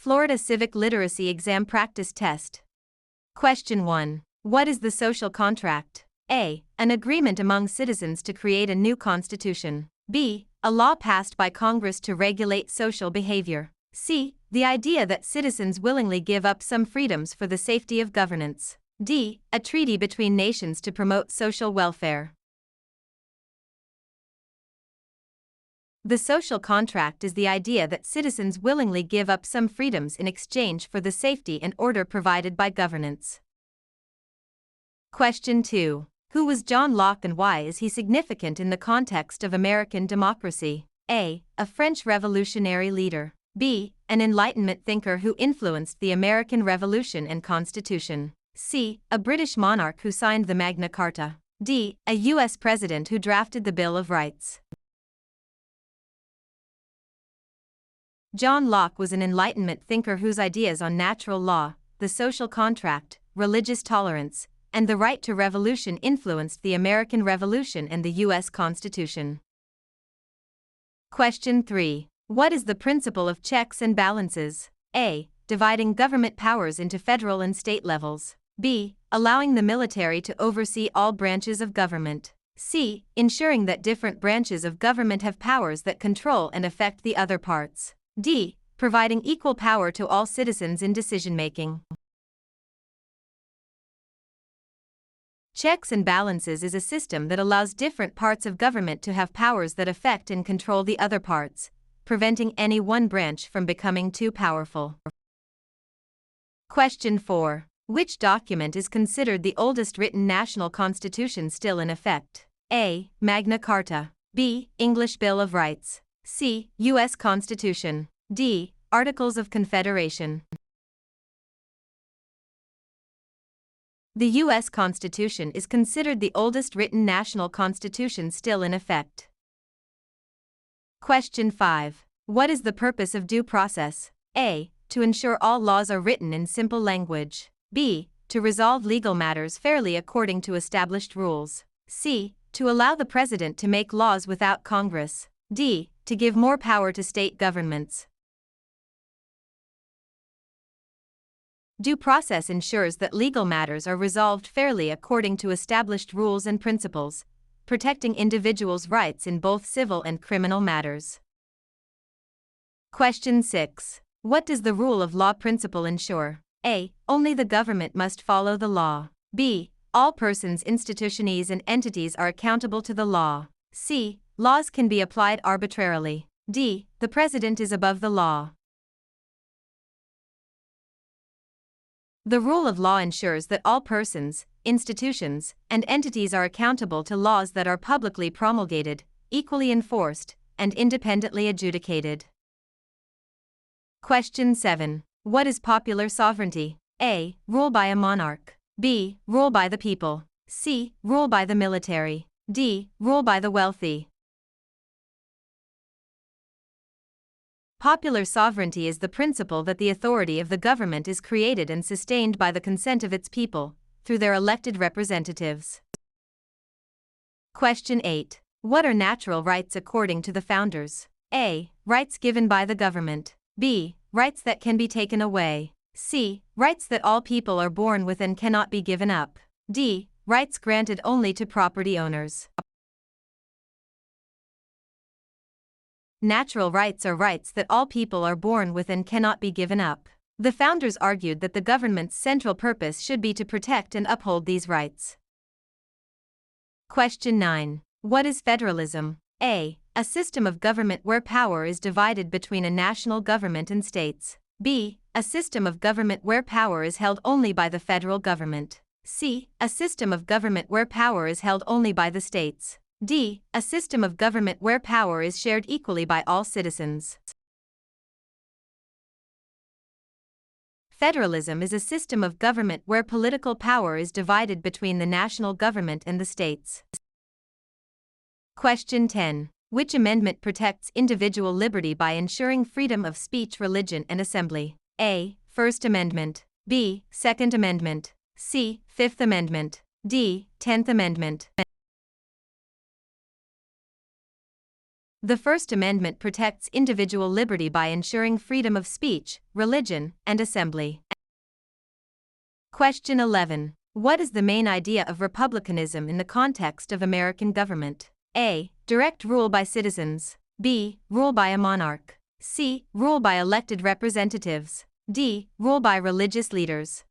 Florida Civic Literacy Exam Practice Test. Question 1. What is the social contract? A. An agreement among citizens to create a new constitution. B. A law passed by Congress to regulate social behavior. C. The idea that citizens willingly give up some freedoms for the safety of governance. D. A treaty between nations to promote social welfare. The social contract is the idea that citizens willingly give up some freedoms in exchange for the safety and order provided by governance. Question 2. Who was John Locke and why is he significant in the context of American democracy? A. A French revolutionary leader. B. An Enlightenment thinker who influenced the American Revolution and Constitution. C. A British monarch who signed the Magna Carta. D. A U.S. president who drafted the Bill of Rights. John Locke was an Enlightenment thinker whose ideas on natural law, the social contract, religious tolerance, and the right to revolution influenced the American Revolution and the U.S. Constitution. Question 3. What is the principle of checks and balances? A. Dividing government powers into federal and state levels. B. Allowing the military to oversee all branches of government. C. Ensuring that different branches of government have powers that control and affect the other parts. D. Providing equal power to all citizens in decision-making. Checks and balances is a system that allows different parts of government to have powers that affect and control the other parts, preventing any one branch from becoming too powerful. Question 4. Which document is considered the oldest written national constitution still in effect? A. Magna Carta. B. English Bill of Rights. C. U.S. Constitution. D. Articles of Confederation. The U.S. Constitution is considered the oldest written national constitution still in effect. Question 5. What is the purpose of due process? A. To ensure all laws are written in simple language. B. To resolve legal matters fairly according to established rules. C. To allow the president to make laws without Congress. D. To give more power to state governments. Due process ensures that legal matters are resolved fairly according to established rules and principles, protecting individuals' rights in both civil and criminal matters. Question 6. What does the rule of law principle ensure? A. Only the government must follow the law. B. All persons, institutions, and entities are accountable to the law. C. Laws can be applied arbitrarily. D. The president is above the law. The rule of law ensures that all persons, institutions, and entities are accountable to laws that are publicly promulgated, equally enforced, and independently adjudicated. Question 7. What is popular sovereignty? A. Rule by a monarch. B. Rule by the people. C. Rule by the military. D. Rule by the wealthy. Popular sovereignty is the principle that the authority of the government is created and sustained by the consent of its people, through their elected representatives. Question 8. What are natural rights according to the founders? A. Rights given by the government. B. Rights that can be taken away. C. Rights that all people are born with and cannot be given up. D. Rights granted only to property owners. Natural rights are rights that all people are born with and cannot be given up. The founders argued that the government's central purpose should be to protect and uphold these rights. Question 9. What is federalism? A. A system of government where power is divided between a national government and states. B. A system of government where power is held only by the federal government. C. A system of government where power is held only by the states. D. A system of government where power is shared equally by all citizens. Federalism is a system of government where political power is divided between the national government and the states. Question 10. Which amendment protects individual liberty by ensuring freedom of speech, religion, and assembly? A. First Amendment. B. Second Amendment. C. Fifth Amendment. D. 10th Amendment. The First Amendment protects individual liberty by ensuring freedom of speech, religion, and assembly. Question 11. What is the main idea of republicanism in the context of American government? A. Direct rule by citizens. B. Rule by a monarch. C. Rule by elected representatives. D. Rule by religious leaders.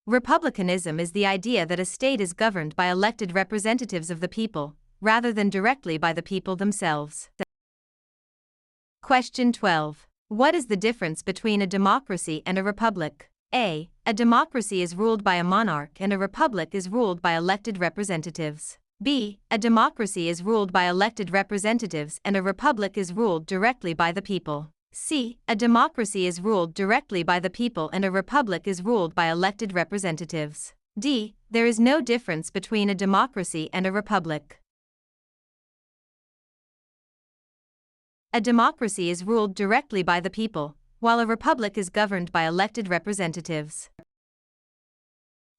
Republicanism is the idea that a state is governed by elected representatives of the people, rather than directly by the people themselves. Question 12. What is the difference between a democracy and a republic? A. A democracy is ruled by a monarch and a republic is ruled by elected representatives. B. A democracy is ruled by elected representatives and a republic is ruled directly by the people. C. A democracy is ruled directly by the people and a republic is ruled by elected representatives. D. There is no difference between a democracy and a republic. A democracy is ruled directly by the people, while a republic is governed by elected representatives.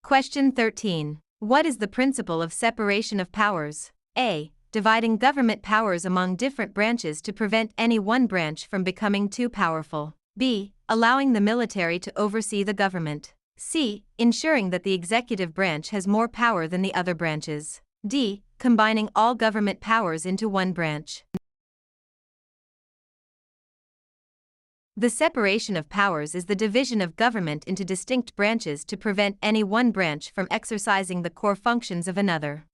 Question 13. What is the principle of separation of powers? A. Dividing government powers among different branches to prevent any one branch from becoming too powerful. B. Allowing the military to oversee the government. C. Ensuring that the executive branch has more power than the other branches. D. Combining all government powers into one branch. The separation of powers is the division of government into distinct branches to prevent any one branch from exercising the core functions of another.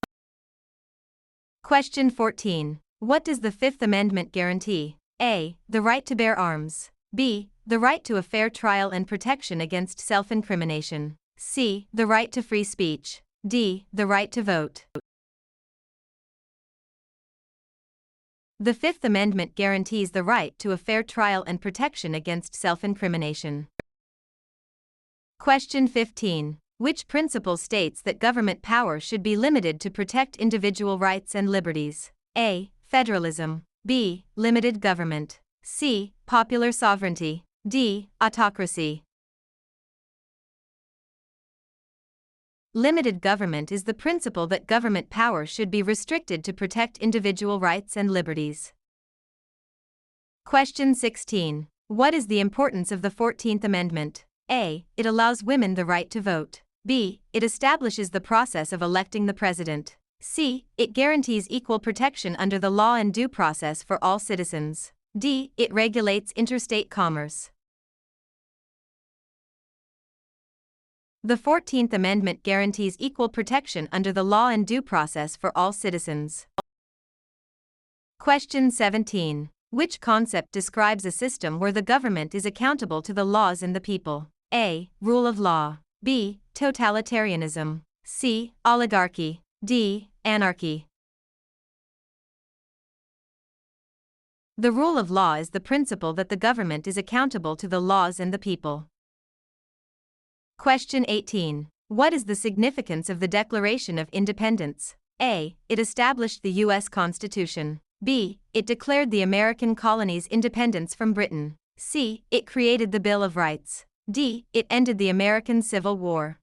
Question 14. What does the Fifth Amendment guarantee? A. The right to bear arms. B. The right to a fair trial and protection against self-incrimination. C. The right to free speech. D. The right to vote. The Fifth Amendment guarantees the right to a fair trial and protection against self-incrimination. Question 15. Which principle states that government power should be limited to protect individual rights and liberties? A. Federalism. B. Limited government. C. Popular sovereignty. D. Autocracy. Limited government is the principle that government power should be restricted to protect individual rights and liberties. Question 16. What is the importance of the 14th Amendment? A. It allows women the right to vote. B. It establishes the process of electing the president. C. It guarantees equal protection under the law and due process for all citizens. D. It regulates interstate commerce. The 14th Amendment guarantees equal protection under the law and due process for all citizens. Question 17. Which concept describes a system where the government is accountable to the laws and the people? A. Rule of law. B. Totalitarianism. C. Oligarchy. D. Anarchy. The rule of law is the principle that the government is accountable to the laws and the people. Question 18. What is the significance of the Declaration of Independence? A. It established the U.S. Constitution. B. It declared the American colonies' independence from Britain. C. It created the Bill of Rights. D. It ended the American Civil War.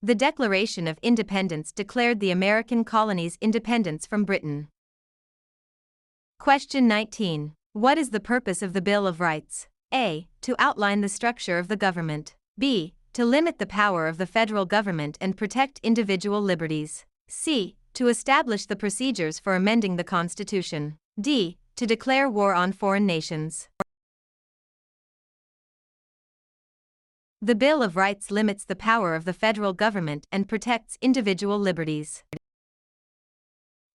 The Declaration of Independence declared the American colonies' independence from Britain. Question 19. What is the purpose of the Bill of Rights? A. To outline the structure of the government. B. To limit the power of the federal government and protect individual liberties. C. To establish the procedures for amending the Constitution. D. To declare war on foreign nations. The Bill of Rights limits the power of the federal government and protects individual liberties.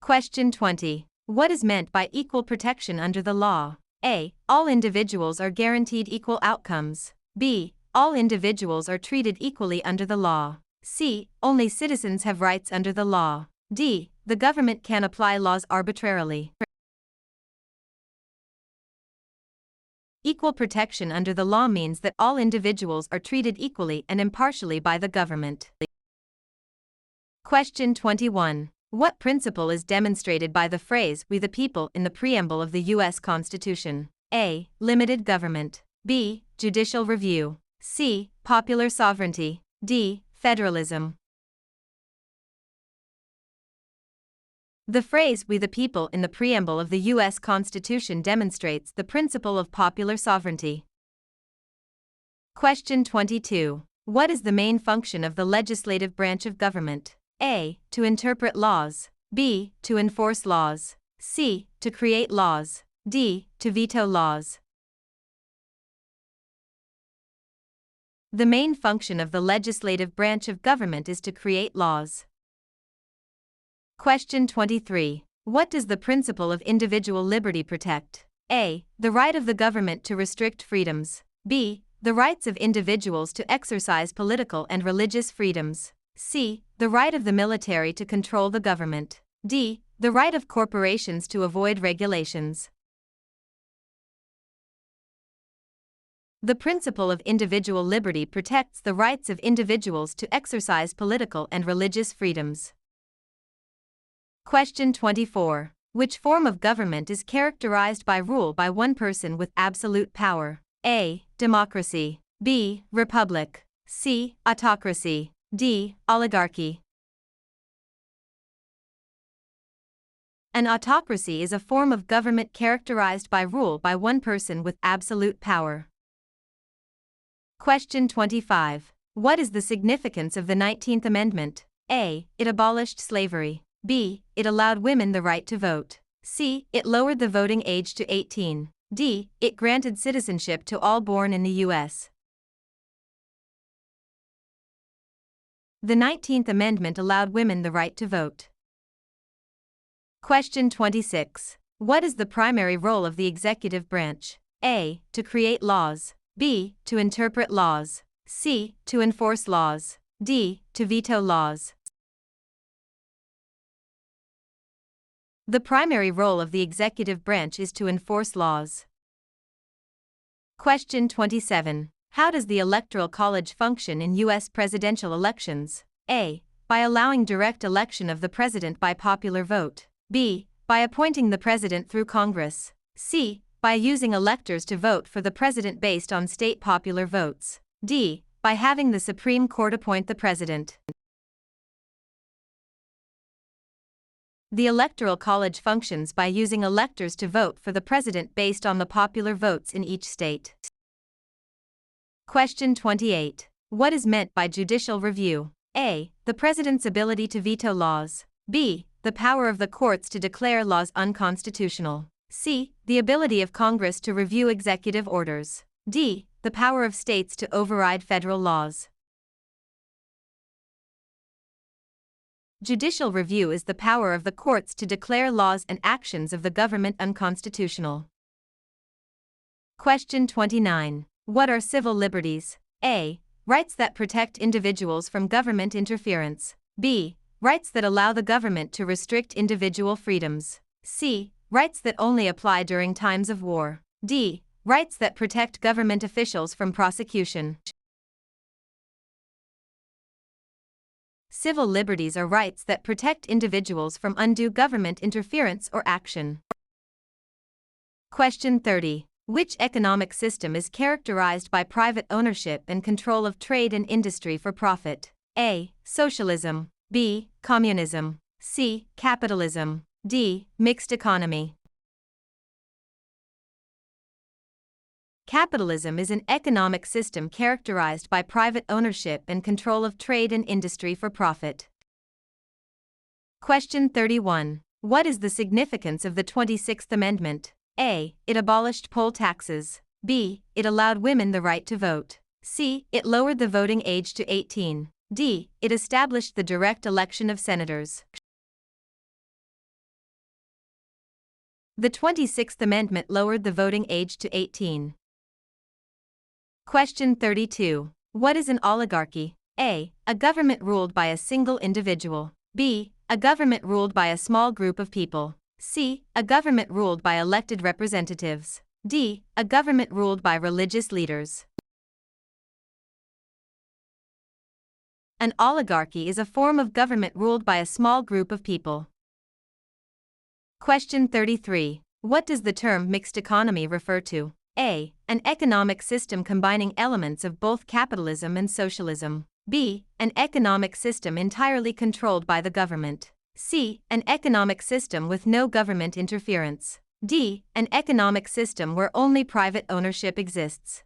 Question 20. What is meant by equal protection under the law? A. All individuals are guaranteed equal outcomes. B. All individuals are treated equally under the law. C. Only citizens have rights under the law. D. The government can apply laws arbitrarily. Equal protection under the law means that all individuals are treated equally and impartially by the government. Question 21. What principle is demonstrated by the phrase "we the people" in the preamble of the U.S. Constitution? A. Limited government. B. Judicial review. C. Popular sovereignty. D. Federalism. The phrase "we the people" in the preamble of the U.S. Constitution demonstrates the principle of popular sovereignty. Question 22. What is the main function of the legislative branch of government? A. To interpret laws. B. To enforce laws. C. To create laws. D. To veto laws. The main function of the legislative branch of government is to create laws. Question 23. What does the principle of individual liberty protect? A. The right of the government to restrict freedoms. B. The rights of individuals to exercise political and religious freedoms. C. The right of the military to control the government. D. The right of corporations to avoid regulations. The principle of individual liberty protects the rights of individuals to exercise political and religious freedoms. Question 24. Which form of government is characterized by rule by one person with absolute power? A. Democracy. B. Republic. C. Autocracy. D. Oligarchy. An autocracy is a form of government characterized by rule by one person with absolute power. Question 25. What is the significance of the 19th Amendment? A. It abolished slavery. B. It allowed women the right to vote. C. It lowered the voting age to 18. D. It granted citizenship to all born in the U.S. The 19th Amendment allowed women the right to vote. Question 26. What is the primary role of the executive branch? A. To create laws. B. To interpret laws. C. To enforce laws. D. To veto laws. The primary role of the executive branch is to enforce laws. Question 27. How does the Electoral College function in U.S. presidential elections? A. By allowing direct election of the president by popular vote. B. By appointing the president through Congress. C. By using electors to vote for the president based on state popular votes. D. By having the Supreme Court appoint the president. The Electoral College functions by using electors to vote for the president based on the popular votes in each state. Question 28. What is meant by judicial review? A. The president's ability to veto laws. B. The power of the courts to declare laws unconstitutional. C. The ability of Congress to review executive orders. D. The power of states to override federal laws. Judicial review is the power of the courts to declare laws and actions of the government unconstitutional. Question 29. What are civil liberties? A. Rights that protect individuals from government interference. B. Rights that allow the government to restrict individual freedoms. C. Rights that only apply during times of war. D. Rights that protect government officials from prosecution. Civil liberties are rights that protect individuals from undue government interference or action. Question 30. Which economic system is characterized by private ownership and control of trade and industry for profit? A. Socialism. B. Communism. C. Capitalism. D. Mixed economy. Capitalism is an economic system characterized by private ownership and control of trade and industry for profit. Question 31. What is the significance of the 26th Amendment? A. It abolished poll taxes. B. It allowed women the right to vote. C. It lowered the voting age to 18. D. It established the direct election of senators. The 26th Amendment lowered the voting age to 18. Question 32. What is an oligarchy? A. A government ruled by a single individual. B. A government ruled by a small group of people. C. A government ruled by elected representatives. D. A government ruled by religious leaders. An oligarchy is a form of government ruled by a small group of people. Question 33. What does the term mixed economy refer to? A. An economic system combining elements of both capitalism and socialism. B. An economic system entirely controlled by the government. C. An economic system with no government interference. D. An economic system where only private ownership exists.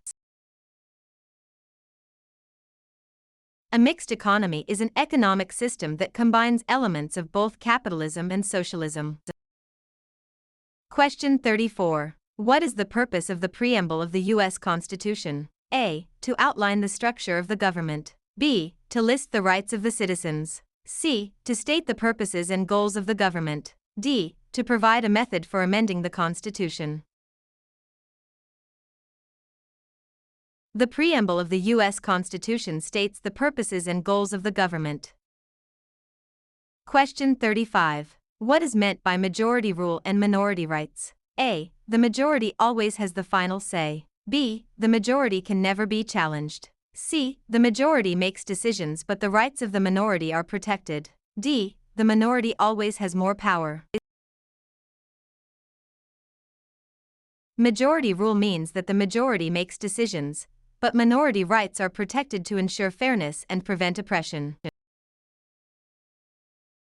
A mixed economy is an economic system that combines elements of both capitalism and socialism. Question 34. What is the purpose of the preamble of the U.S. Constitution? A. To outline the structure of the government. B. To list the rights of the citizens. C. To state the purposes and goals of the government. D. To provide a method for amending the Constitution. The preamble of the U.S. Constitution states the purposes and goals of the government. Question 35. What is meant by majority rule and minority rights? A. The majority always has the final say. B. The majority can never be challenged. C. The majority makes decisions but the rights of the minority are protected. D. The minority always has more power. Majority rule means that the majority makes decisions, but minority rights are protected to ensure fairness and prevent oppression.